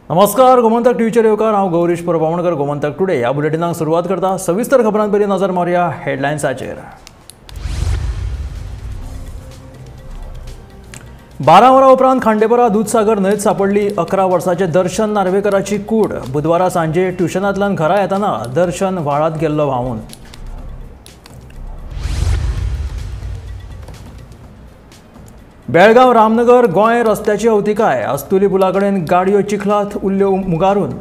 नमस्कार, गोमंतक टीव्हीचेर येवकार। हांव गौरीश परबावणकर। गोमंतक टुडे ह्या बुलेटिनाक सुरवात करता। सविस्तर खबरांपरी नजर मारूया हेडलायन्साचेर। 12 वरां उपरांत खांडेपारा दूधसागर न्हंयत सापडली 11 वर्साचे दर्शन नार्वेकराची कूड। बुधवारा सांजे ट्युशनांतल्यान घरा येताना दर्शन व्हाळांत गेल्लो व्हांवून। बेळगांव रामनगर गोंय रस्त्याची अवतिकाय। अस्तुली पुला कडेन गाडयो चिखलात उरल्यो मुगारून।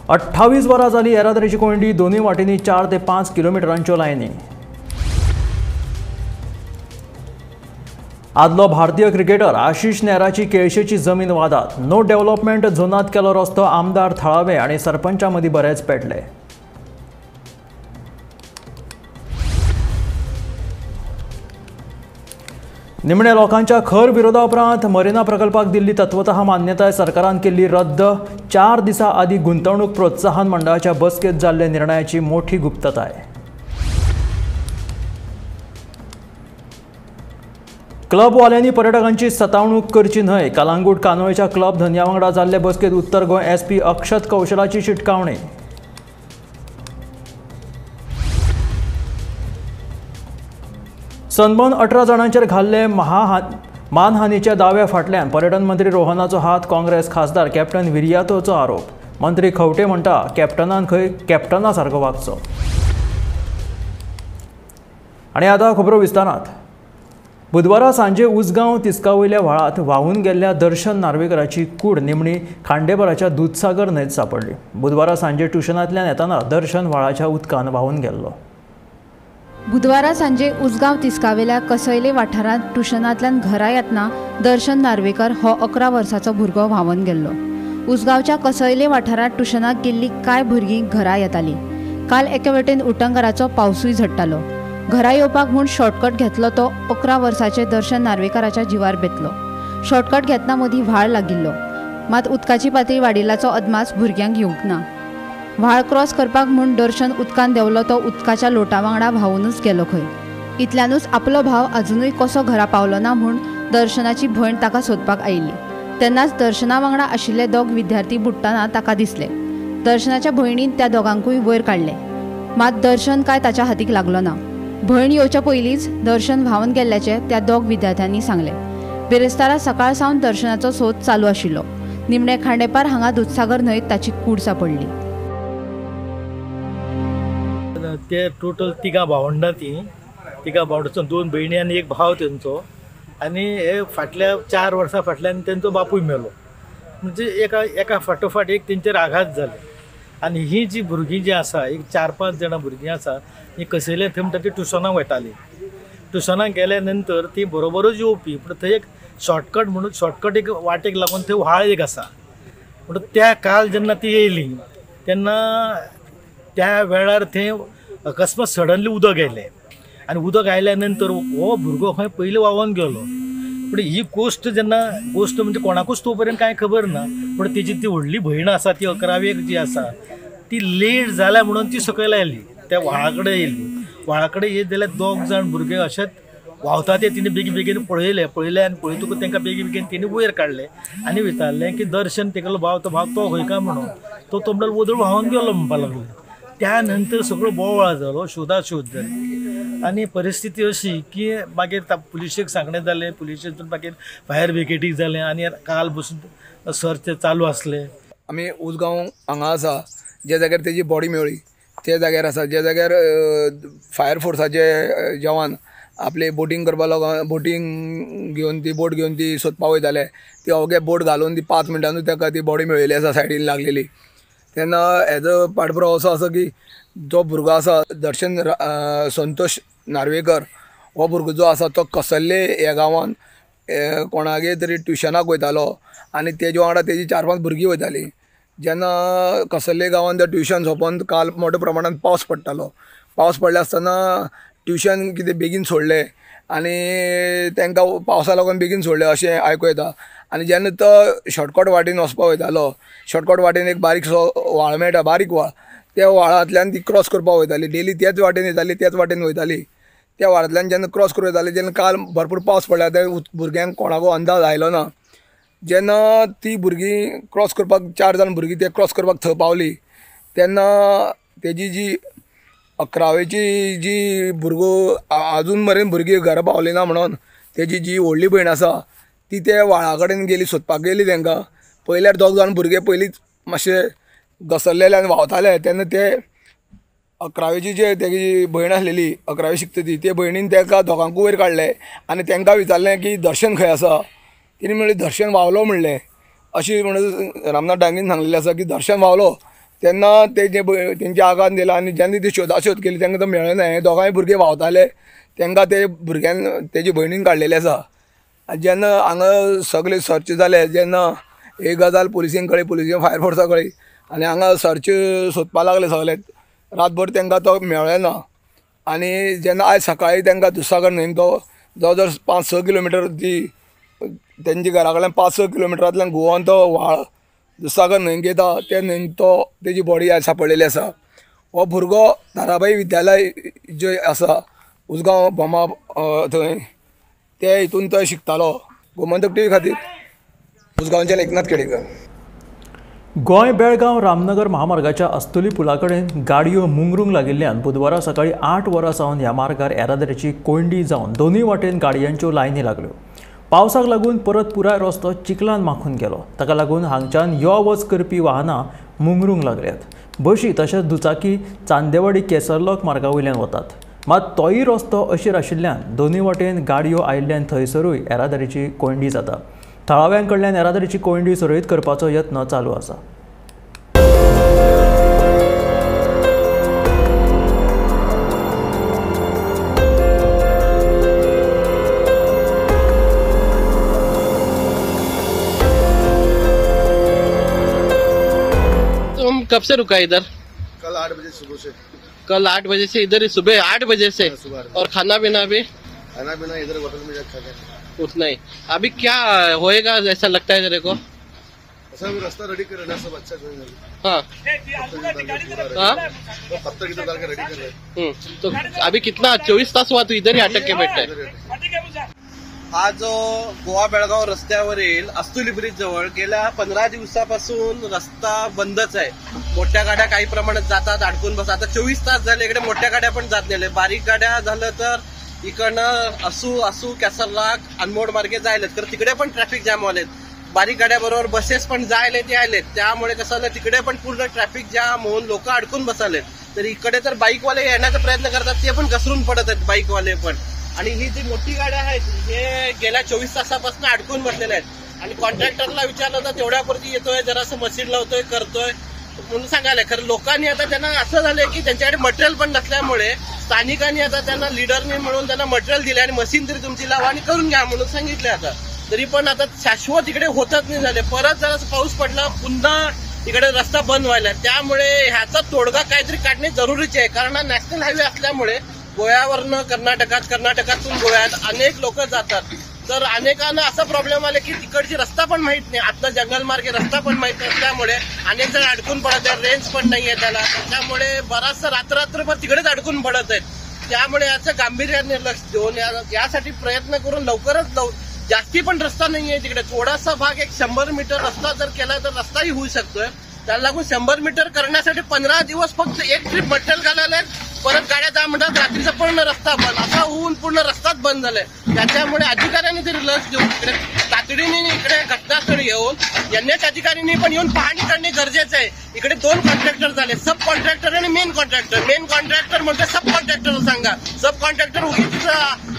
28 वरां जाली येरादारीची कोंडी। दोनूय वाटेनी 4 ते 5 किलोमिटरांच्यो लायनी। आदलो भारतीय क्रिकेटर आशीष नेहराची केळशेची जमीन वादात। नो डेव्हलपमेंट झोनात केलो रस्तो आमदार थळावे आनी सरपंचां मदीं बरेच पेटले। निमणे लोकांच्या खर विरोधा उपरांत मरीना प्रकल्पाक दिल्ली तत्वतः मान्यताय सरकारान केल्ली रद्द। 4 दिसां आदी गुंतवणूक प्रोत्साहन मंडळाच्या बसकेत जाल्ले निर्णयाची मोठी गुप्तताय। क्लबवाल्यांनी पर्यटकांची सतावणूक करची न्हय। कलांगूट कानोळेच्या क्लब धन्या वांगडा जाल्ले बसकेत उत्तर गोंय SP अक्षत कौशलाची शिटकावणी। सनबर्न 18 जाणांचेर घाल्ले मानहानीच्या दाव्या फाटल्यान पर्यटन मंत्री रोहनाचो हात। काँग्रेस खासदार कॅप्टन विरियातोचो आरोप। मंत्री खंवटे म्हणटा कॅप्टनान खंय कॅप्टना सारको वागचो। आनी आतां खबरो विस्तारांत। बुधवारा सांजे उसगांव तिस्कावयल्या व्हाळांत व्हांवून गेल्ल्या दर्शन नार्वेकराची कूड निमणी खांडेपाराच्या दूधसागर न्हंयत सापडली। बुधवारा सांजे ट्युशनांतल्यान येताना दर्शन व्हाळाच्या उदकान व्हांवून गेल्लो। बुधवारा सांजे उसगांव तिस्कावेल्या कसयले वाठारांत ट्युशनांतल्यान घरा येतना दर्शन नार्वेकर हो 11 वर्साचो भुरगो व्हांवून गेल्लो। उसगांवच्या कसयले वाठारांत ट्युशनाक गेल्ली कांय भुरगीं घरा येतालीं। काल एके वटेन उटंगराचो पावसूय झडटालो। घरा येवपाक म्हूण शॉर्टकट घेतलो तो 11 वर्साचे दर्शन नार्वेकराच्या जिवार बेतलो। शॉर्टकट घेतना मदीं व्हाळ लागिल्लो, मात उदकाची पातळी वाडिल्ल्याचो अदमास भुरग्यांक येवंक ना। व्हाळ क्रॉस करपाक म्हूण दर्शन उदकान देंवलो तो उदकाच्या लोटा वांगडा व्हांवूनच गेलो खंय। इतल्यानूच आपलो भाव अजुनूय कसो घरा पावलो ना म्हूण दर्शनाची भयण ताका सोदपाक आयिल्ली। तेन्नाच दर्शना वांगडा आशिल्ले दोग विद्यार्थी बुडटाना ताका दिसले। दर्शनाच्या भयणीन त्या दोगांकूय वयर काडले, मात दर्शन काय ताच्या हातीक लागलो ना। भयण येवच्या पयलींच दर्शन व्हांवन गेल्ल्याचे त्या दोग विद्यार्थ्यांनी सांगले। बेरेस्तारा सकाळ सावन दर्शनाचो सोद चालू आशिल्लो। निमणे खांडेपार हांगा दूधसागर न्हंयत ताची कूड सापडली। ते टोटल 3 भावंडां तिगा भावंडाचो 2 भयणी आनी 1 भाव तेंचो। आनी हे फाटल्या 4 वर्सां फाटल्यान तेंचो बापूय मेलो। म्हणजे एका फाटोफाट एक तेंचेर आघात जाले। आनी ही जी भुरगीं जी आसा, एक 4-5 जाणां भुरगीं आसा, ही कसयले थंय म्हणटा ती ट्युशनाक वतालीं। ट्युशनाक गेल्या नंतर ती बरोबरच येवपी, पूण थंय एक शॉर्टकट म्हणून शॉर्टकट एक वाटेक लागून थंय व्हाळ एक आसा। म्हणून त्या काल जेन्ना ती येयली तेन्ना त्या वेळार थंय अकस्मात सडनली उदक आयलें। आनी उदक आयल्या नंतर हो भुरगो खंय पयलीं व्हांवून गेलो। पूण ही गोश्ट म्हणजे कोणाकूच तो पर्यंत कांय खबर ना। पूण तेजी ती व्हडली भयण आसा, ती 11वेक जी आसा, ती लेट जाल्या म्हणून ती सकयल आयली, त्या व्हाळा कडेन येयली। व्हाळा कडेन येत जाल्यार 2 जाण भुरगे अशेंच व्हांवता ते तिणें बेगीन पळयले आनी पळयतकूच तांकां बेगीन तेणी वयर काडले आनी विचारलें की दर्शन तेगेलो भाव तो खंय काय म्हणून। तो म्हणल्यार वदळ व्हांवून गेलो म्हणपाक लागलो। त्या नंतर सगळो बोवाळ जालो, शोधाशोध जाली। आनी परिस्थिती अशी की मागीर पुलिशेक सांगणें जालें, पुलिशेंतून मागीर फायर ब्रिगेडीक जालें आनी काल बसून सर्च चालू आसलें। आमी उसगांव हांगा आसा, ज्या जाग्यार तेजी बॉडी मेळ्ळी त्या जाग्यार आसा, ज्या जाग्यार फायर फोर्साचे जवान आपले बोटींग करपाक लागून बोटींग घेवन ती बोट घेवन ती सोदपाक वयताले, ती अवघे बोट घालून ती 5 मिनटांनूच ताका ती बॉडी मेळिल्ली आसा सायडीन लागलेली। तेन्ना हेजो पाठपुरावो असो आसा की जो भुरगो आसा दर्शन संतोष नार्वेकर, हो भुरगो जो आसा तो कसल्ले ह्या गांवांत कोणागेर तरी ट्युशनाक वयतालो आनी तेजे वांगडा तेजी 4-5 भुरगीं वयतालीं। जेन्ना कसल्ले गांवांत तें ट्युशन सोंपोवन काल मोठ्या प्रमाणांत पावस पडटालो। पावस पडले आसतना ट्युशन कितें बेगीन सोडलें आनी तांकां पावसा लागून बेगीन सोडलें अशें आयकूं येता। आनी जेन्ना तो शॉर्टकट वाटेन वचपाक वयतालो, शॉर्टकट वाटेन एक बारीकसो व्हाळ मेळटा, बारीक व्हाळ, त्या व्हाळांतल्यान ती क्रॉस करपाक वयताली। डेली त्याच वाटेन येताली, त्याच वाटेन वयताली। त्या व्हाळांतल्यान जेन्ना क्रॉस करून येताली, जेन्ना काल भरपूर पावस पडला त्या भुरग्यांक कोणाको अंदाज आयलो ना। जेन्ना ती भुरगीं क्रॉस करपाक 4 जाण भुरगीं ते क्रॉस करपाक थंय पावली तेन्ना तेजी जी 11वेची जी भुरगो अजून मेरेन भुरगीं घरा पावली ना म्हणून तेजी जी व्हडली भयण आसा ती त्या व्हाळा कडेन गेली, सोदपाक गेली तांकां. पयल्यार 2 जाण भुरगे पयलींच मातशे घसरलेले आनी व्हांवताले. तेन्ना ते 11वेची जे तेजी भयण आसलेली 11वी शिकता ती, ते भयणीन तांकां दोगांकूय वयर काडले आनी तांकां विचारलें की दर्शन खंय आसा. तिणें म्हणलें दर्शन व्हांवलो म्हणलें. अशी म्हणून रामनाथ डांगीन सांगलेलें आसा की दर्शन व्हांवलो. तेन्ना तेंच्या आगान दिला आनी जेन्ना ती शोध केली तांकां तो मेळ्ळो हे दोगांय भुरगे व्हांवताले. तांकां ते भुरग्यान तेजी भयणीन काडलेले आसा. जेन्ना हांगा सगळे सर्च जाले, जेन्ना एक गजाल पुलिसेन कळ्ळी, पुलिसेन फायर फोर्सा कळ्ळी आनी हांगा सर्च सोदपाक लागले सगळे. रातभर तांकां तो मेळ्ळो ना. आनी जेन्ना आयज सकाळीं तांकां दुधसागर न्हंयेन तो जवळ जवळ 5-6 किलोमिटर ती तेंच्या घरा कडल्यान 5-6 किलोमिटरांतल्यान घुंवोन तो व्हाळ दुधसागर न्हंयेक येता, ते न्हंयेन तो तेजी बॉडी आयज सापडलेली आसा. हो भुरगो ताराबाई विद्यालय जे आसा उसगांव बोमा थंय ते हितून तो शिकतालो. गोमंतक टीव्ही खातीर उसगांवचे एकनाथ केडेकर. गोंय बेळगांव रामनगर महामार्गाच्या अस्तोली पुला कडेन गाडयो मुंगरूंक लागिल्ल्यान बुधवारा सकाळी 8 वरां सावन ह्या मार्गार येरादारीची कोंडी जावन दोनूय वाटेन गाडयांच्यो लायनी लागल्यो. पावसाक लागून परत पुराय रस्तो चिखलान माखून गेलो. ताका लागून हांगच्यान यो वच करपी वाहनां मुंगरूंक लागल्यात. बशी तशेंच दुचाकी चांदेवाडी केसरलॉक मार्गा वयल्यान वतात. मात तोय रस्तो अशीर आशिल्ल्यान दोनूय वाटेन गाडयो आयिल्ल्यान थंयसरूय येरादारीची कोंडी जाता. थळाव्यां कडल्यान येरादारीची कोंडी सुरळीत करपाचो यत्न चालू आसा. तुम कब से रुका इधर? कल 8 बजे सुबह से। कल 8 बजे से इधर, सुबह 8 बजे से? और खाना पीना भी? खाना पीना इधर होटल में जाकर खा गए। उतना ही। अभी क्या होएगा ऐसा लगता है तेरे को? ऐसा भी रास्ता रेडी कर रहे हैं सब अच्छा कर रहे हैं। हाँ हाँ तो पत्थर की डाल के रेडी कर रहे हैं। तो अभी कितना 24 तास हुआ तू इधर ही अटक के बैठा है? आज गोवा बेळगाव रस्त्यावरील अस्तुली ब्रिज जवळ गेल्या 15 दिवसापासून रस्ता बंदच आहे. मोठ्या गाड्या काही प्रमाणात जातात, अडकून बसतात. आता 24 तास झाले इकडे मोठ्या गाड्या पण जात नाही. बारीक गाड्या झालं तर इकडनं असू कॅसरलाक अनमोड मार्गे जायलेत, तर तिकडे पण ट्रॅफिक जाम व्हायलेत. बारीक गाड्याबरोबर बसेस पण जायलेत यायलेत. त्यामुळे कसं झालं तिकडे पण पूर्ण ट्रॅफिक जाम होऊन लोक अडकून बसालेत. तर इकडे तर बाईकवाले येण्याचा प्रयत्न करतात, ते पण घसरून पडत आहेत बाईकवाले पण. आणि ही जी मोठी गाड्या आहेत हे गेल्या 24 तासापासून अडकून बसलेल्या आहेत. आणि कॉन्ट्रॅक्टरला विचारलं तर तेवढ्यापुरती येतोय, जरासं मशीन लावतोय, करतोय म्हणून सांगायला. खरं लोकांनी आता त्यांना असं झालंय की त्यांच्याकडे मटेरियल पण नसल्यामुळे स्थानिकांनी आता त्यांना लिडरनी म्हणून त्यांना मटेरियल दिले आणि मशीन तरी तुमची लावा आणि करून घ्या म्हणून सांगितले. आता तरी पण आता शाश्वत इकडे होतच नाही झाले. परत जरासं पाऊस पडला पुन्हा इकडे रस्ता बंद व्हायला. त्यामुळे ह्याचा तोडगा काहीतरी काढणे जरुरीचे आहे. कारण हा नॅशनल हायवे असल्यामुळे गोव्यावरनं कर्नाटकातून गोव्यात अनेक लोक जातात. तर अनेकांना असा प्रॉब्लेम आला की तिकडची रस्ता पण माहित नाही, आतला जंगल मार्गे रस्ता पण माहित नसल्यामुळे अनेक जण अडकून पडत आहेत. रेंज पण नाहीये त्याला, त्यामुळे बराचसा रात्रभर तिकडेच अडकून पडत आहेत. त्यामुळे याचं गांभीर्याने लक्ष देऊन यासाठी प्रयत्न करून लवकरच जास्ती पण रस्ता नाहीये तिकडे. थोडासा भाग एक 100 मीटर रस्ता जर केला तर रस्ताही होऊ शकतोय. त्याला लागून 100 मीटर करण्यासाठी 15 दिवस फक्त एक ट्रिप मटेरियल घालायला, परत गाड्या जा म्हणतात, रात्रीचा पूर्ण रस्ता बंद, असा होऊन पूर्ण रस्ताच बंद झालाय. त्याच्यामुळे अधिकाऱ्यांनी तरी लक्ष देऊन इकडे तातडीने इकडे घटनास्थळी येऊन एनएच अधिकाऱ्यांनी पण येऊन पाहणी करणे गरजेचं आहे. इकडे 2 कॉन्ट्रॅक्टर झाले, सब कॉन्ट्रॅक्टर आणि मेन कॉन्ट्रॅक्टर. मेन कॉन्ट्रॅक्टर म्हणतो सब कॉन्ट्रॅक्टर सांगा. सब कॉन्ट्रॅक्टर उगीच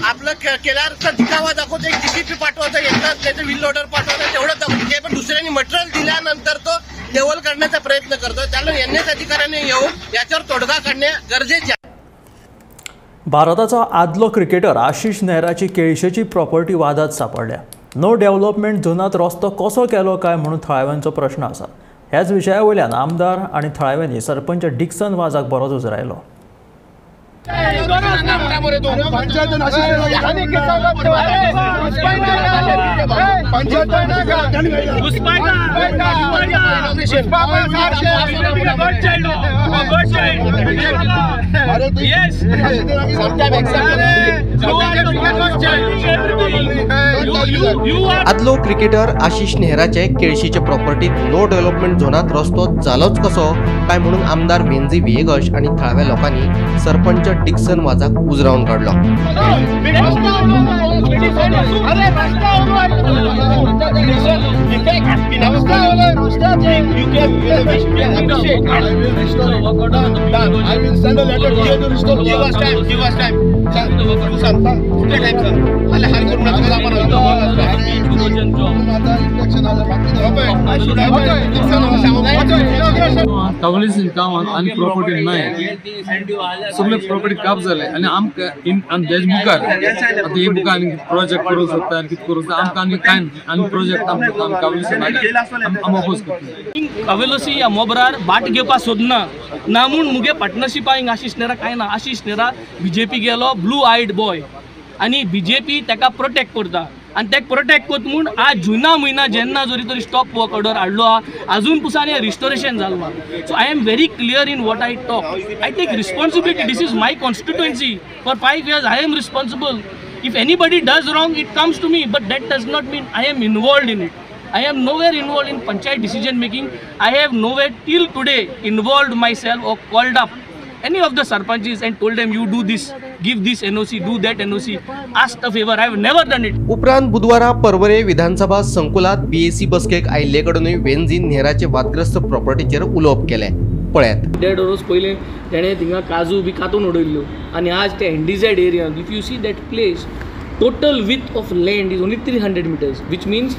आपलं केल्याचा दिखावा दाखवतो, एक जीसीपी पाठवतं, येतात त्याचं व्हील लोडर पाठवतं, तेवढं दाखवतो. पण दुसऱ्यांनी मटेरियल दिल्यानंतर तो लेवल करण्याचा प्रयत्न करतोय. त्याला एनएच अधिकाऱ्यांनी येऊन याच्यावर तोडगा काढणे गरजेचे आहे. भारताचा आदलो क्रिकेटर आशिष नेहराची केळशेची प्रॉपर्टी वादात सापडल्या. नो डेव्हलपमेंट झोनात रस्तो कसो केलो काय म्हणून थळाव्यांचो प्रश्न आसा. ह्याच विशया वयल्यान आमदार आनी थळाव्यांनी सरपंच डिक्सन वाझाक बरो झुजरायलो. आदलो क्रिकेटर आशिष नेहराचे केळशीचे प्रॉपर्टीत नो डेव्हलपमेंट झोनात रस्तो जालोच कसो काय म्हणून आमदार वेंजी वियेगश आणि थळाव्या लोकांनी सरपंच डिक्सन वाजाक उजरावून काढलो. कावलीसीन कामात आणि प्रॉपर्टी नाही सगळे प्रॉपर्टी काप जाले आणि आमकां देश मुखार आता हे बुका आनी प्रोजेक्ट करूंक सोदता आनी कितें करूंक आमकां आनी कांय आनी प्रोजेक्ट आमकां कावलीसीन आम अपोज करता. कावेलोसी या मोबरार बाट घेवपा सोदना ना म्हूण मुगे पार्टनरशिपा हिंग आशिष नेहरा कांय ना. आशिष नेहरा बीजेपी गेलो ब्लू आयड बॉय आनी बीजेपी ताका प्रोटेक्ट करता आनी तेका प्रोटेक्ट कोत म्हूण आज जुना म्हयना जेन्ना जोरी तरी स्टॉप वर्क ऑर्डर हाडलो अजून पुसान हे रिस्टोरेशन जालो. So I am very clear in what I talk. I take responsibility. This is my constituency. For 5 years I am responsible. If anybody does wrong, it comes to me, but that does not mean I am involved in it. I am nowhere involved in panchayat decision making. I have nowhere till today involved myself or called up any of the sarpanches and told them you do this, give this NOC, do that NOC, ask a favor. I have never done it. उपरांत बुधवारा पर्वरे विधानसभा संकुलात BAC बसकेक आयिल्ले कडूनय वेंजी नेहराचे वादग्रस्त प्रॉपर्टीचेर उलोवप केले. पळयात. 1.5 वर्स पयलीं तेणें थिंगा काजू बी कातून उडयल्ल्यो आनी आज ते NDZ एरियान if you see that place total width of land is only 300 meters, which means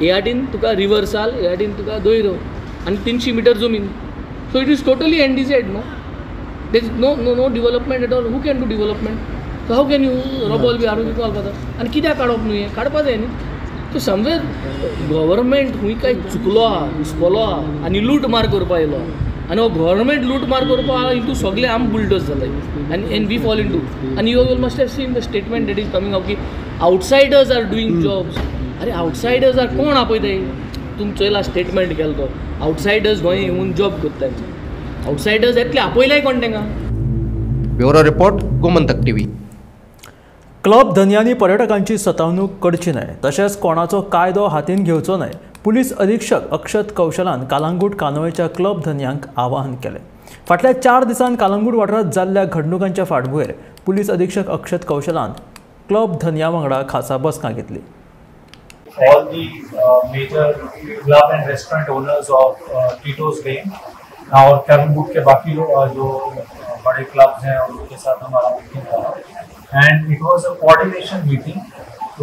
हे वाटेन तुका रिवर्साल, हे वाटेन तुका दोयरो आनी 300 meter जमीन. So it is totally NDZ. No there is no development at all. Who can do development? So how can you रबॉल be हाडून घालपाक आनी कित्याक काडप न्हू हें काडपा जाय न्ही. सो समवेर गव्हर्मेंट खूंय काय चुकलो आहा, हुस्कोलो आहा आनी लूट मार करपा येयलो आनी हो गव्हर्मेंट लूट मार करपा इंटू सगळे आम बुलडोज जालाय एंड वी फॉल इंटू. आनी you will must have seen the statement that is coming out की आउटसायडर्स आर डुईंग जॉब्स. अरे आउटसायडर्स आर कोण आपयताय? तुमी चोयला स्टेटमेंट केलो तो आउटसायडर्स गोंय येवन जॉब करतात. आउटसायडर्स येतले आपयलाय कोण तांकां? Bureau report Gomantak TV. Club धन्यांनी पर्यटकांची सतावणूक करची न्हय तशेंच कोणाचो कायदो हातीन घेवचो न्हय. पुलीस अधीक्षक अक्षत कौशलान कालांगूट कानोयेच्या क्लब धन्यांक आवाहन केलें. फाटल्या 4 दिसांत कालांगूट वाठारांत जाल्ल्या घडणुकांच्या फाटभुंयेर पुलीस अधीक्षक अक्षत कौशलान क्लब धन्या वांगडा खासा बसका घेतली. All the major club and restaurant owners of Tito's Lane और कालांगूट के बाकी जो बड़े क्लब्स हैं उनके साथ हमारा मीटिंग रहा end it was a coordination meeting.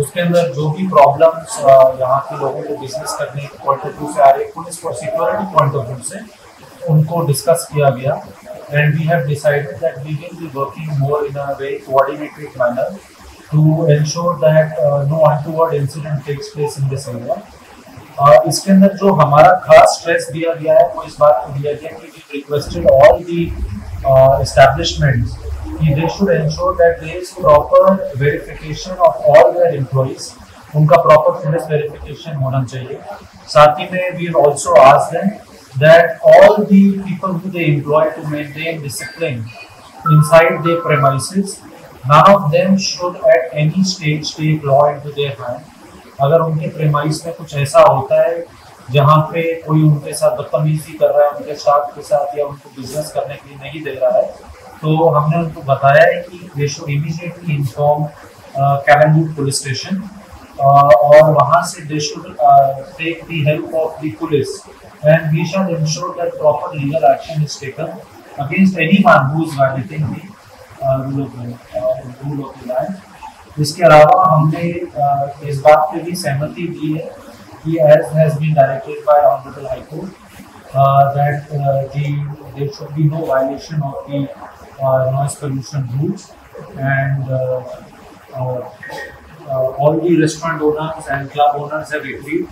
उसके अंदर जो भी प्रॉब्लम्स यहाँ के लोगों को बिजनेस करने के पॉइंट ऑफ व्यू से आ रही police for security point of view से उनको डिस्कस किया गया and we have decided that we will be working more in a very coordinated manner to ensure that no untoward incident takes place in this area. इसके अंदर जो हमारा खास stress दिया गया है वो इस बात को दिया गया कि we requested all the establishments they should ensure that there is proper verification of all their employees. उनका proper police verification होना चाहिए. साथ ही में we also asked them that all the people who they employ to maintain discipline inside their premises, none of them should at any stage take law into their hand. अगर उनके premise में कुछ ऐसा होता है जहाँ पे कोई उनके साथ बदतमीजी कर रहा है, उनके स्टाफ के साथ या उनको बिजनेस करने के लिए नहीं दे रहा है, तो हमने उनको बताया है कि they should immediately inform Calangute police station और वहाँ से they should take the help of the police and we shall ensure that proper legal action is taken against anyone who is violating the rule of the land. इसके अलावा हमने इस बात पे भी सहमति दी है कि as has been directed by honourable high court that there should be no violation of the noise pollution rules and all the restaurant owners and club owners have agreed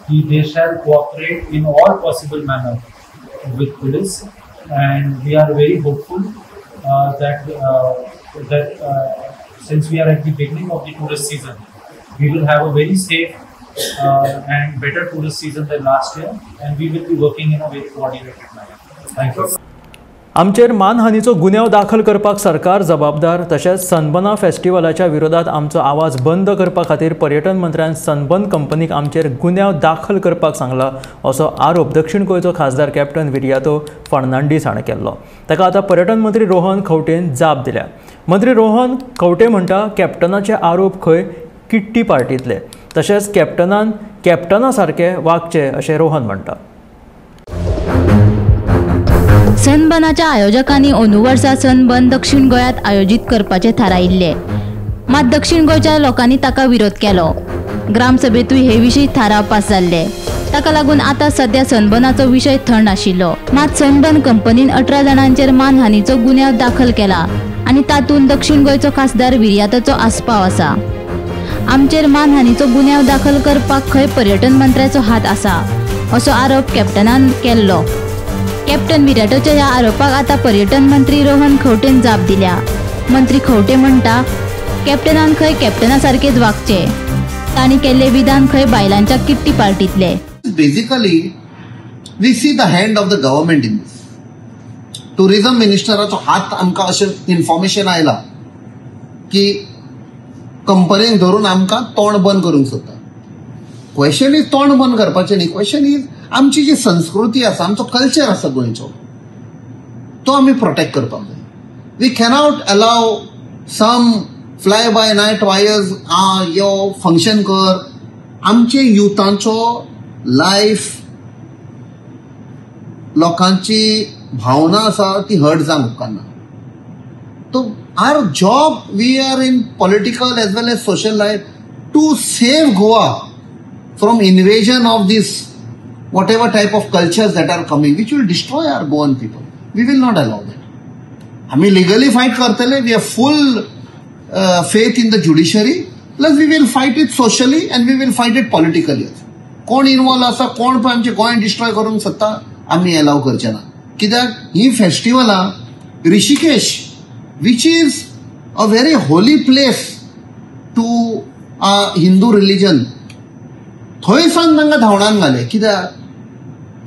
that they shall cooperate in all possible manner with police and we are very hopeful that since we are at the beginning of the tourist season we will have a very safe and better tourist season than last year and we will be working in a very coordinated manner. Thank you. आमचेर मानहानीचो गुन्यांव दाखल करपाक सरकार जबाबदार. तशेंच sunburn फेस्टिवलाच्या विरोधात आमचो आवाज बंद करपा खातीर पर्यटन मंत्र्यान सनबर्न कंपनीक आमचेर गुन्यांव दाखल करपाक सांगला असो आरोप दक्षिण गोंयचो खासदार कॅप्टन विरियातो फर्नांडीस हाणें केल्लो. ताका आतां पर्यटन मंत्री रोहन खंवटेन जाप दिल्या. मंत्री रोहन खंवटे म्हणटा कॅप्टनाचे आरोप खंय किट्टी पार्टींतले. तशेंच कॅप्टना सारके वागचे अशें रोहन म्हणटा. सनबर्नाच्या आयोजकांनी अंदू वर्सा सनबर्न दक्षिण गोंयांत आयोजीत करपाचे थारायिल्ले. मात दक्षिण गोंयच्या लोकांनी ताका विरोध केलो. ग्रामसभेतूय हे विशीं थाराव पास जाल्ले. ताका लागून आतां सध्या सनबर्नाचो विशय थंड आशिल्लो. मात सनबर्न कंपनीन 18 जाणांचेर मानहानीचो गुन्यांव दाखल केला आनी तातूंत दक्षिण गोंयचो खासदार विरियातोचो आस्पाव आसा. आमचेर मानहानीचो गुन्यांव दाखल करपाक खंय पर्यटन मंत्र्याचो हात आसा असो आरोप कॅप्टनान केल्लो. कॅप्टन विराटोच्या ह्या आरोपाक आतां पर्यटन मंत्री रोहन खंवटेन जाप दिल्या. मंत्री खंवटे म्हणटा कॅप्टनान खंय कॅप्टना सारकेच वागचे. तांणी केल्ले विधान खंय बायलांच्या किट्टी पार्टींतले. Basically we see the hand of the government in this. Tourism मिनिस्टराचो हात आमकां अशें इन्फॉर्मेशन आयला की कंपनीक धरून आमकां तोंड बंद करूंक सोदता. क्वेश्चन इज तोंड बंद करपाचें न्ही. क्वेश्चन इज आमची जी संस्कृती आसा, आमचो कल्चर आसा गोंयचो, तो आमी प्रोटेक्ट करपाक जाय. We cannot allow some fly by night wires यो फंक्शन कर. आमचे युथांचो लायफ, लोकांची भावना आसा ती हर्ट जावंक उपकारना. तो our job, we are in political as well as social life to save Goa from invasion of this whatever type of cultures that are coming which will destroy our Goan people. We will not allow that. We legally fight kartale. We have full faith in the judiciary. Plus we will fight it socially and we will fight it politically. कोण involve आसा, कोण पण आमचे Goa destroy करूंक सोदता, आमी allow करचे ना. कित्याक ही फेस्टिवलां Rishikesh which is a very holy place to Hindu religion, थंयसान तांकां धांवडान घाले. कित्याक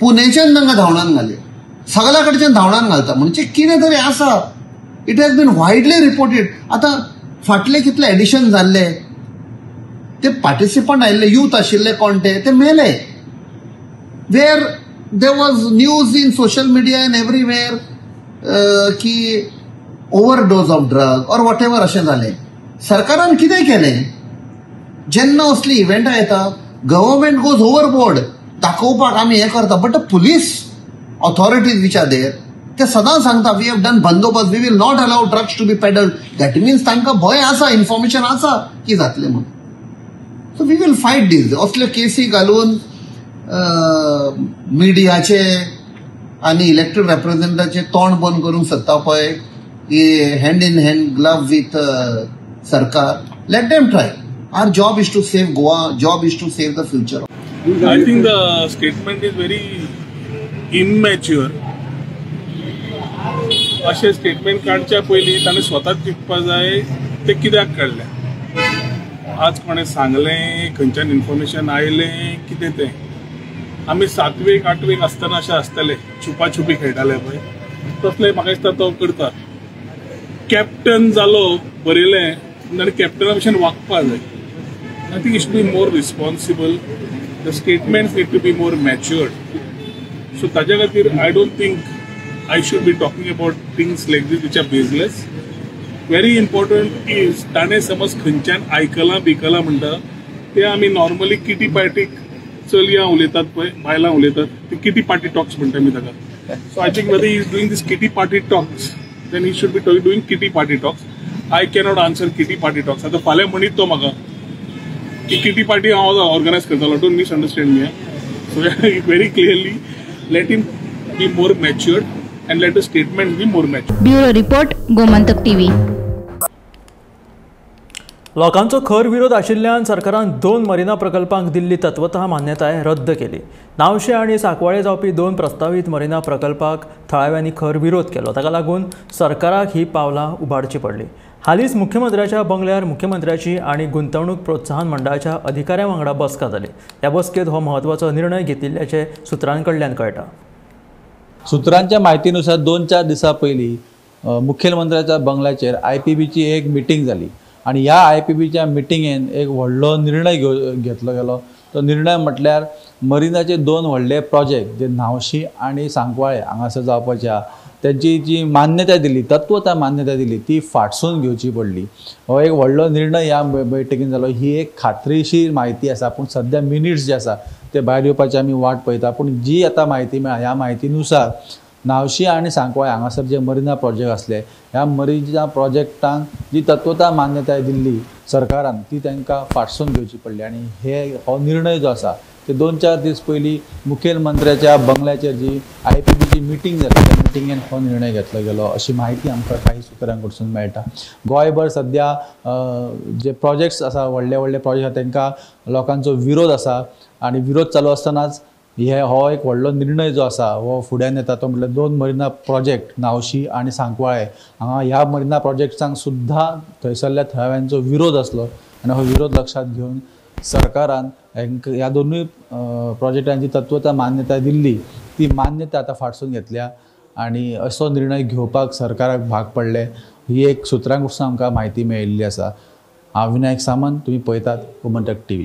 पुणेच्यान तांकां धांवडान घाले, सगळ्या कडच्यान धांवडान घालता. म्हणजे कितें तरी आसा. It has been widely reported. आतां फाटले कितले एडिशन जाल्ले, ते पार्टिसिपंट आयिल्ले यूथ आशिल्ले कोण ते मेले. Where there was news in social media and everywhere की overdose of drug or whatever अशें जालें. सरकारान कितें केलें, जेन्ना असली इव्हेंटां येता गव्हर्नमेंट गोज ओव्हरबोर्ड दाखोवपाक आमी हें करता. But the police authorities which are there ते सदां सांगता वी हॅव डन बंदोबस्त, we will not allow drugs to be peddled. That means तांकां भंय आसा, इन्फॉर्मेशन आसा की जातलें म्हणून. So we will fight this. असल्यो केसी घालून मिडियाचे आनी इलेक्टेड रिप्रेझेंटेटिव्हाचे तोंड बंद करूंक सोदता पळय, hand in hand glove with सरकार. Let them try. Our job is to save Goa. Job is to save the future. I think the statement is very immature. अशें स्टेटमेंट काडच्या पयलीं ताणें स्वताच चिंतपाक जाय ते कित्याक काडलें. आज कोणें सांगलें, खंयच्यान इन्फॉर्मेशन आयलें, कितें तें. आमी 7वेक 8वेक आसतना अशें आसताले, छुपाछुपी खेळटाले पळय, तसलें म्हाका दिसता तो करता. कॅप्टन जालो बरयलें आनी कॅप्टना भशेन वागपाक जाय. I think it should be more responsible. The statements need to be more matured. So ताज्या खातीर I don't think I should be talking about things like this which are baseless. Very important is ताणें समज खंयच्यान आयकलां बिकलां म्हणटा ते आमी normally kitty पार्टीक चलयां उलयतात पळय, बायलां उलयतात, ती किटी पार्टी टॉक्स म्हणटा आमी ताका. So I think whether he is doing this kitty party talks, then he should be doing kitty party talks. I cannot answer kitty party talks. आता फाल्यां म्हणीत तो म्हाका की किटी पार्टी हांव ऑर्गनायज करतालो. Don't misunderstand me. So very clearly let him be more matured and let the statement be more matured. Bureau report, Gomantak TV. लोकांचो खर विरोध आशिल्ल्यान सरकारान 2 मरिना प्रकल्पांक दिल्ली तत्वता मान्यताय रद्द केली. नावशे आनी सांकवाळे जावपी 2 प्रस्तावित मरिना प्रकल्पाक थळाव्यांनी खर विरोध केलो. ताका लागून सरकाराक ही पावलां उबारची पडली. हालींच मुख्यमंत्र्याच्या बंगल्यार मुख्यमंत्र्याची आनी गुंतवणूक प्रोत्साहन मंडळाच्या अधिकाऱ्यां वांगडा बसका जाली. ह्या बसकेंत हो म्हत्वाचो निर्णय घेतिल्ल्याचे सुत्रांकडल्यान कळटा. सुत्रांच्या माहितीनुसार 2-4 दिसा पयलीं मुखेलमंत्र्याच्या बंगल्याचेर IPBची एक मिटींग जाली आनी ह्या IPBच्या मिटिंगेन एक व्हडलो निर्णय घेतलो गेलो. तो निर्णय म्हटल्यार मरिनाचे 2 व्हडले प्रोजेक्ट जे न्हावशी आनी सांकवाळे हांगासर जावपाच्या त्यांची जी मान्यताय दिली, तत्वता मान्यताय दिली, ती फाटसून घेवची पडली. हो एक व्हडलो निर्णय ह्या बैठकीन जालो. ही एक खात्रीशीर म्हायती आसा, पूण सद्या मिनिट्स जे आसा ते भायर येवपाची आमी वाट पळयता. पूण जी आतां म्हायती मेळ्ळा ह्या म्हायतीनुसार न्हावशी आनी सांकवाळे हांगासर जे मरिना प्रोजेक्ट आसले, ह्या मरिना प्रोजेक्टांक जी तत्वता मान्यताय दिल्ली सरकारान ती तांकां फाटसून घेवची पडली. आनी हो निर्णय जो आसा ते 2-4 दीस पयलीं मुखेलमंत्र्याच्या बंगल्याचेर जी IPBची मिटींग जाली त्या मिटिंगेन हो निर्णय घेतलो गेलो अशी म्हायती आमकां काही सुत्रां कडसून मेळटा. गोंयभर सद्या जे प्रोजेक्ट्स आसा, व्हडले व्हडले प्रोजेक्ट आसा, तांकां लोकांचो विरोध आसा आनी विरोध चालू आसतनाच हो एक व्हडलो निर्णय जो आसा हो फुड्यान येता. तो म्हटल्यार 2 मरिना प्रोजेक्ट न्हावशी आनी सांकवाळे हांगा ह्या मरिना प्रोजेक्ट्सांक सुद्दां थंयसरल्या थळाव्यांचो विरोध आसलो आनी हो विरोध लक्षात घेवन सरकारान ह्या दोनूय प्रोजेक्टांची तत्वता मान्यताय दिल्ली ती मान्यता आतां फाटसून घेतल्या आनी असो निर्णय घेवपाक सरकाराक भाग पडले. ही एक सुत्रां कडसून आमकां म्हायती मेळिल्ली आसा. हांव विनायक सामंत, तुमी पळयतात गोमंतक TV.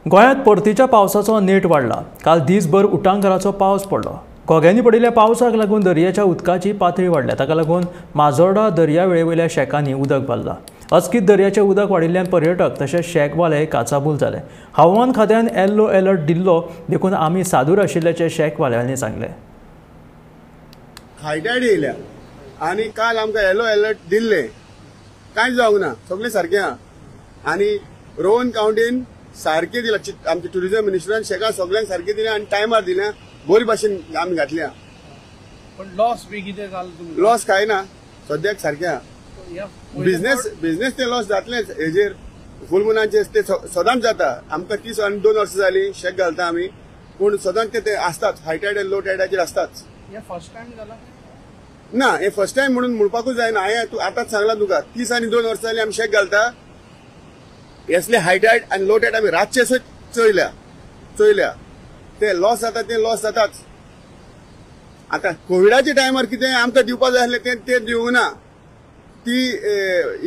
गोंयांत परतीच्या पावसाचो नेट वाडला. काल दीसभर उटंगराचो पावस पडलो. घोग्यांनी पडिल्ल्या पावसाक लागून दर्याच्या उदकाची पातळी वाडल्या. ताका लागून माजोर्डा दर्यावेळेवयल्या शेकांनी उदक भरलां. अचकीत दर्याचें उदक वाडिल्ल्यान पर्यटक तशेंच शेकवाले काचाबूल जाले. हवामान खात्यान येल्लो अलर्ट दिल्लो देखून आमी सादूर आशिल्ल्याचे शेकवाल्यांनी सांगले. हायटायड येयल्या आनी काल आमकां येलो अलर्ट दिल्ले, कांयच जावंक ना, सगळें सारकें आहा. आनी रोहन कावंटीन सारकें दिला, आमचे ट्युरिजम मिनिस्टरान शेकां सगळ्यांक सारकें दिलें आनी टायमार दिलें, बरे भाशेन आमी घातल्या. पण लॉस बी कितें जालें तुमकां? लॉस कांय ना, सद्याक सारकें आहा. बिझनेस ते लॉस जातलेंच. हेजेर फूल मुनाचे ते सदांच जाता. आमकां 30 आनी 2 वर्सां जालीं शेक घालता आमी, पूण सदांच ते आसताच, हाय टायड आनी लो टायडाचेर आसताच. फर्स्ट टायम जाला ना, हे फर्स्ट टायम म्हणून म्हणपाकूच जायना. हांवें आतांच सांगलां तुका, 30 आनी 2 वर्सां जालीं आमी शेक घालता. असले हाय टायड आनी लो टायड आमी रातचे चोयल्या. ते लॉस जाता, ते लॉस जाताच. आतां कोविडाच्या टायमार कितें आमकां दिवपाक जाय आसलें ते दिवंक ना. ती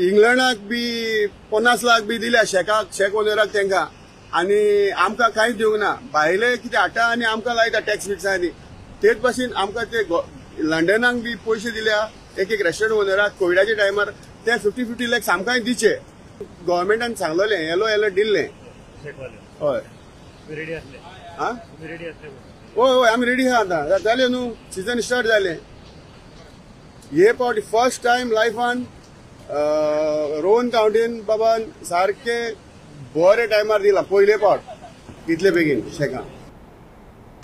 इंग्लंडाक बी 50 लाख बी दिल्या शेक ओनराक तांकां, आनी आमकां कांयच दिवंक ना. भायले कितें हाडटा आनी आमकां लायता टॅक्स बिक्सांनी. तेच भाशेन आमकां ते लंडनाक बी पयशे दिल्या एक रेस्टॉरंट ओनराक कोविडाच्या टायमार. ते 50-50 लॅक्स आमकांय दिचे. गव्हर्मेंटान सांगलोलें, येलो अलर्ट दिल्लें. हय, हय आमी रेडी आहा. आतां जालें न्हू, सिजन स्टार्ट जालें. हे पावटी फर्स्ट टायम लायफान रोहन कावंटीन बाबान सारके बरे टायमार दिला पयले पावट इतले बेगीन शेकां.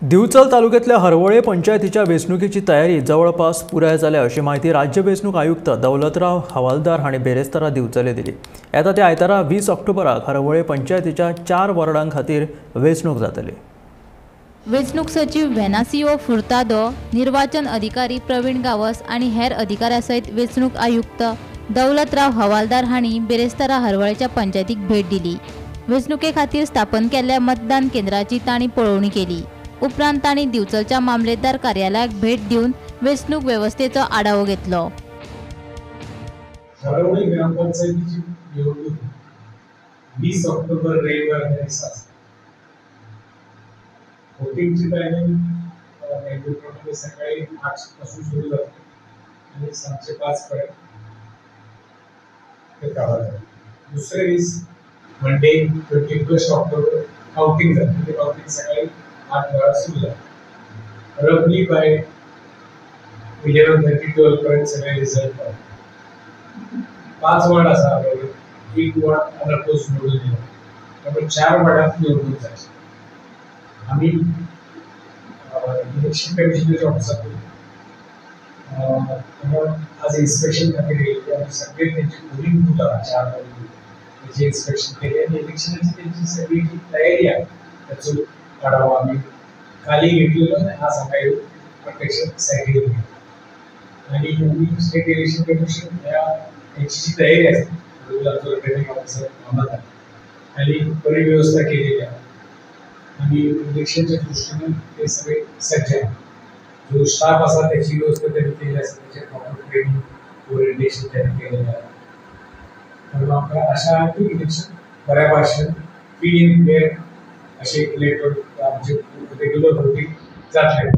दिवचल तालुक्यातल्या हरवळे पंचायतीच्या वेंचणुकेची तयारी जवळपास पुराय जाल्या अशी माहिती राज्य वेंचणूक आयुक्त दौलतराव हवालदार हांणी बेरेस्तारा दिवचले दिली. येता त्या आयतारा 20 ऑक्टोबराक हरवळे पंचायतीच्या 4 वॉर्डां खातीर वेंचणूक जातली. वेंचणूक सचिव व्हेनासिओ फुर्तादो, निर्वाचन अधिकारी प्रवीण गावस आणि हेर अधिकाऱ्या सयत वेंचणूक आयुक्त दौलतराव हवालदार हांणी बेरेस्तारा हरवळेच्या पंचायतीक भेट दिली. वेंचणुके खातीर स्थापन केल्ल्या मतदान केंद्राची तांणी पळोवणी केली. उपरांत तांणी दिवचलच्या मामलेदार कार्यालयाक भेट दिवन वेंचणूक वेवस्थेचो आढावो घेतलो. हरवळे ग्रामपंचायतीची निवडणूक 20 ऑक्टोबर रविवार दिसा. वोटिंगची टायमिंग नेहमीप्रमाणे सकाळी 8 पासून सुरू जाते आणि सांजचे 5 पर्यंत ते काढावं. दुसरे दीस मंडे 21 ऑक्टोबर काउंटिंग जाते. ते काउंटिंग सकाळी 8 वाजता सुरू जाते. रफली बाय 11:30-12 पर्यंत सगळे रिझल्ट पावतात. 5 वॉर्ड आसा, एक वॉर्ड अनअपोज निवडून दिला, त्यामुळे 4 वॉर्डात निवडणूक जायची. आम्ही इलेक्शन कमिशनरच्या ऑफिसात आज इन्स्पेक्शन खातीर गेले आणि सगळे त्यांची पोलिंग बूथ आहा 4 त्याची इन्स्पेक्शन केली आणि इलेक्शनाची त्यांची सगळी जी तयारी आहे त्याचो आढावा आम्ही काली घेतलेलो आणि आज सकाळी प्रत्यक्ष सायटी घेतली. आणि आम्ही स्टेट इलेक्शन कमिशन यांची जी तयारी असते रिटर्निंग ऑफिसर गोमांतक आणि बरी व्यवस्था केलेली आहे आणि इलेक्शनच्या दृष्टीने ते सगळे सज्ज आहे. जो स्टाफ आसा त्याची व्यवस्था त्यांनी केली आसा, त्याचे प्रॉपर ट्रेनिंग ओरिएंटेशन त्यांनी केलेलं आहे. तर म्हाका आशा आहे की इलेक्शन बऱ्या भाशेन फ्री एंड फेअर अशें इलेक्टोरल आमचे रेग्युलर वोटींग जातलें.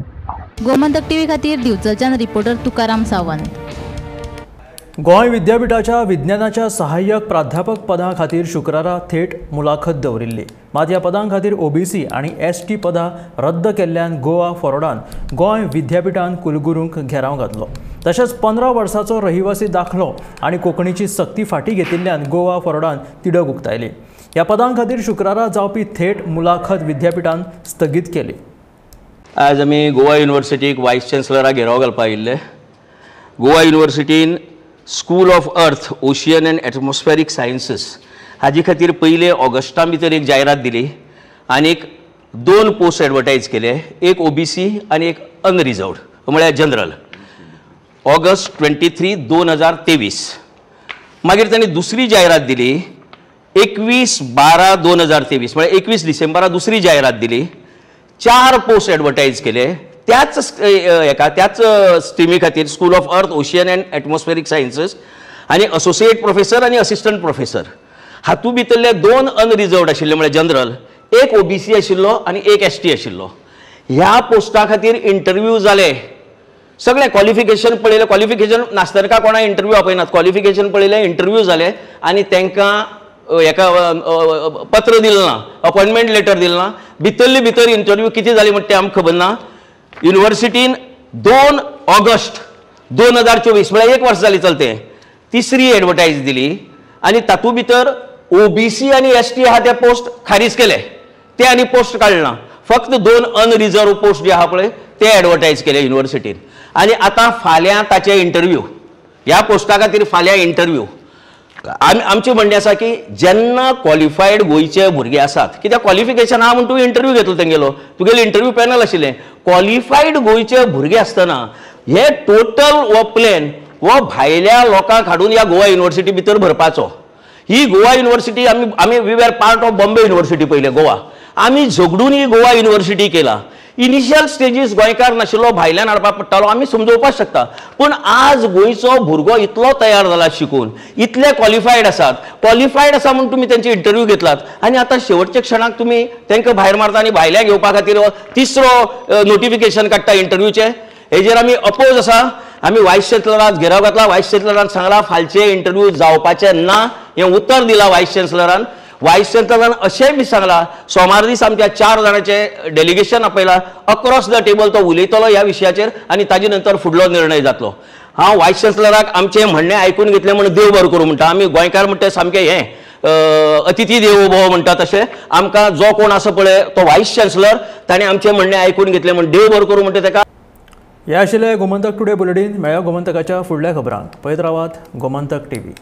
गोमंतक टीव्ही खातीर दिवचलच्यान रिपोर्टर तुकाराम सावंत. गोंय विद्यापीठाच्या विज्ञानाच्या सहाय्यक प्राध्यापक पदा खातीर शुक्रारा थेट मुलाखत दवरिल्ली. मात ह्या पदां खातीर ओबीसी आनी एसटी पदां रद्द केल्ल्यान गोवा फॉरवर्डान गोंय विद्यापीठान कुलगुरूंक घेराव घातलो. तशेंच 15 वर्सांचो रहिवासी दाखलो आनी कोंकणीची सक्ती फाटीं घेतिल्ल्यान गोवा फॉरवर्डान तिडक उक्तायली. ह्या पदां खातीर शुक्रारा जावपी थेट मुलाखत विद्यापीठान स्थगीत केली. आज आमी गोवा युनिवर्सिटीक वायस चान्सलराक घेराव घालपाक आयिल्ले. गोवा युनिवर्सिटीन school of earth, ocean and atmospheric sciences हाजे खातीर पयले ऑगस्टा भितर एक जायरात दिली आनी 2 पोस्ट एडवर्टायज केले, एक ओबीसी आनी एक अनरिजर्वड म्हळ्यार जनरल. ऑगस्ट 23, 2023. मागीर तांणी दुसरी जायरात दिली 21/12/2023 म्हळ्यार 21 डिसेंबराक दुसरी जायरात दिली. 4 पोस्ट एडवर्टायज केले त्याच स्ट्रिमी खातीर, school of earth, ocean and atmospheric sciences आनी असोसिएट प्रोफेसर आनी असिस्टंट प्रोफेसर. हातूंत भितरले 2 अनरिजर्वड आशिल्ले म्हळ्यार जनरल, एक ओबीसी आशिल्लो आनी एक एसटी आशिल्लो. ह्या पोस्टा खातीर इंटरव्यू जाले. सगळे क्वॉलिफिकेशन पळयले, क्वॉलिफिकेशन नासतना कोणा इंटरव्यू आपयनात, क्वॉलिफिकेशन पळयले, इंटरव्यू जाले आनी तांकां हेका पत्र दिलें ना, अपॉइंटमेंट लेटर दिलें ना. भितर इंटरव्यू कितें जाली म्हणटा तें आमकां खबर ना. युनिवर्सिटीन 2 ऑगस्ट 2024 म्हळ्यार 1 वर्स जाली चलते तिसरी एडवर्टायज दिली आनी तातूंत भितर ओबीसी आनी एसटी आहा ते पोस्ट खारीज केले, ते आनी पोस्ट काडना. फक्त 2 अनरिजर्व पोस्ट जे आहा पळय ते एडवर्टायज केले युनिवर्सिटीन. आनी आतां फाल्यां ताचे इंटरव्यू, ह्या पोस्टा खातीर फाल्यां इंटरव्यू. आमचें म्हणणें आसा की जेन्ना क्वॉलिफायड गोंयचे भुरगे आसात, कित्याक क्वॉलिफिकेशन आहा म्हणून तूं इंटरव्यू घेतलो तेंगेलो, तुगेलो इंटरव्यू पॅनल आशिल्लें. क्वॉलिफायड गोंयचे भुरगे आसतना हे टोटल हो प्लॅन हो भायल्या लोकांक हाडून ह्या गोवा युनिवर्सिटी भितर भरपाचो. ही गोवा युनिवर्सिटी आमी we are part of Bombay university पयले गोवा. आमी झगडून ही गोवा युनिवर्सिटी केला. इनिशियल स्टेजीस गोंयकार नाशिल्लो, भायल्यान हाडपाक पडटालो, आमी समजोवपाक शकता. पूण आज गोंयचो भुरगो इतलो तयार जाला शिकून, इतले क्वॉलिफायड आसात, क्वॉलिफायड आसा म्हणून तुमी तेंचे इंटरव्यू घेतलात आनी आतां शेवटच्या क्षणाक तुमी तांकां भायर मारता आनी भायल्या घेवपा खातीर तिसरो नोटिफिकेशन काडटा इंटरव्यूचे. हेजेर आमी अपोज आसा. आमी वायस चान्सलराक घेराव घातला. वायस चान्सलरान सांगला फालचे इंटरव्यू जावपाचे ना, हें उतर दिलां वायस चान्सलरान. वायस चान्सलरान अशेंय बी सांगला सोमार दीस आमच्या 4 जाणांचे डेलिगेशन आपयला, अक्रॉस द टेबल तो उलयतलो ह्या विशयाचेर आनी ताजे नंतर फुडलो निर्णय जातलो. हांव वायस चान्सलराक आमचें म्हणणें आयकून घेतलें म्हणून देव बरो करूं म्हणटा. आमी गोंयकार म्हणटा सामकें हें अतिथी देवो भव म्हणटा तशें. आमकां जो कोण आसा पळय तो वायस चान्सलर, ताणें आमचें म्हणणें आयकून घेतलें म्हणून देव बरो करूं म्हणटा ताका. हे आशिल्लें गोमंतक टुडे बुलेटिन. मेळ्या गोमंतकाच्या फुडल्या खबरांक. पळयत रावात गोमंतक टीव्ही.